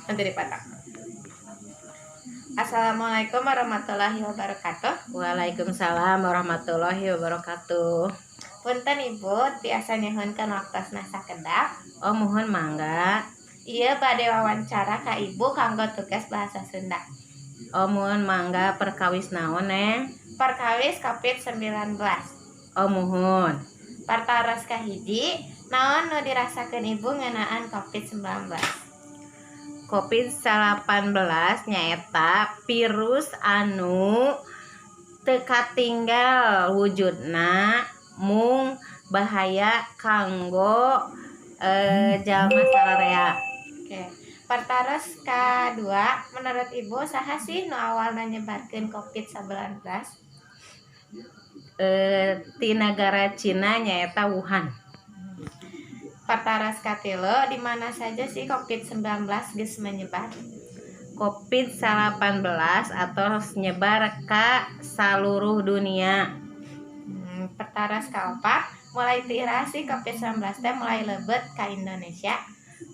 Nanti dipotong. Assalamualaikum warahmatullahi wabarakatuh. Waalaikumsalam warahmatullahi wabarakatuh. Punten Ibu, tiasa nyuhunkeun waktosna sakedap. Oh, mohon mangga. Ieu bade wawancara ka Ibu kanggo tugas bahasa Sunda. Oh, mohon mangga perkawis naon, Neng? Perkawis COVID-19. Oh, mohon. Partaros kahiji, naon nu dirasakeun Ibu ngeunaan COVID-19? COVID-19 nyaeta virus anu teu katinggal wujudna mung bahaya kanggo jalma sararea. Oke. Partaros kadua, menurut Ibu saha sih nu awalna nyebarkeun COVID-19? Ti negara Cina nyaeta Wuhan. Partaros katilu, di mana saja sih COVID-19 geus menyebar? COVID-19 atau nyebar ka seluruh dunia. Pertaras kaopat, mulai tiira sih COVID-19 teh mulai lebet ka Indonesia.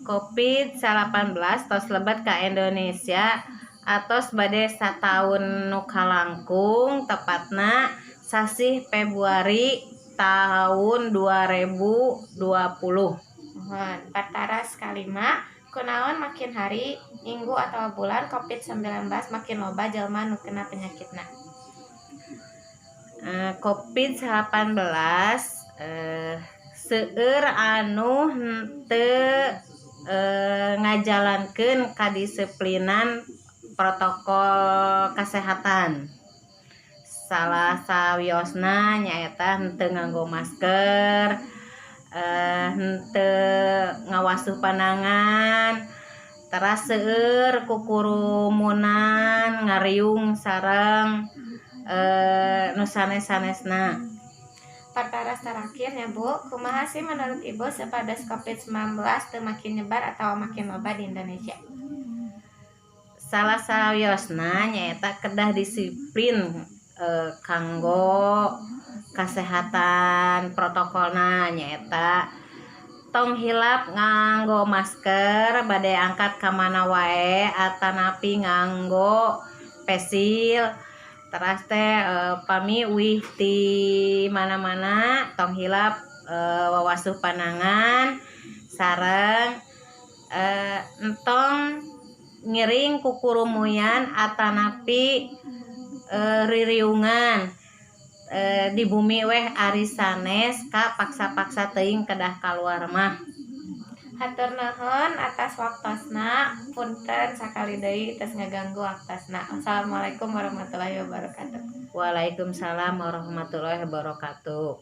COVID-19 tos lebet ka Indonesia atos bade sataun nu kalangkung, tepatna sasih Februari tahun 2020. Mohon. Pertaras kalima, kunaon makin hari, minggu atau bulan COVID-19 makin loba jelema nu kena penyakitna? COVID-19 seueur anu teu ngajalankeun kadisiplinan protokol kesehatan. Salah sawiosna nyaeta henteu nganggo masker, henteu ngawasuh panangan, teras seueur kukurumunan, ngariung sareng nu sanes-sanesna. Pertaras terakhir ya Bu, kumaha sih menurut Ibu sepadas COVID-19 teu makin nyebar atau makin loba di Indonesia? Salah sawiosna nyaeta kedah disiplin kanggo kesehatan protokolna nyaeta tong hilap nganggo masker, bade angkat ka mana wae atanapi nganggo pesil. Teras teh pami uih ti mana-mana tong hilap wawasuh panangan sareng entong ngiring kukurumuyan atanapi ririungan di bumi weh ari sanes ka paksa-paksa teuing kedah kaluar mah. Hatur nuhun atas waktosna, punten sakali deui tos ngaganggu waktosna. Assalamualaikum warahmatullahi wabarakatuh. Waalaikumsalam warahmatullahi wabarakatuh.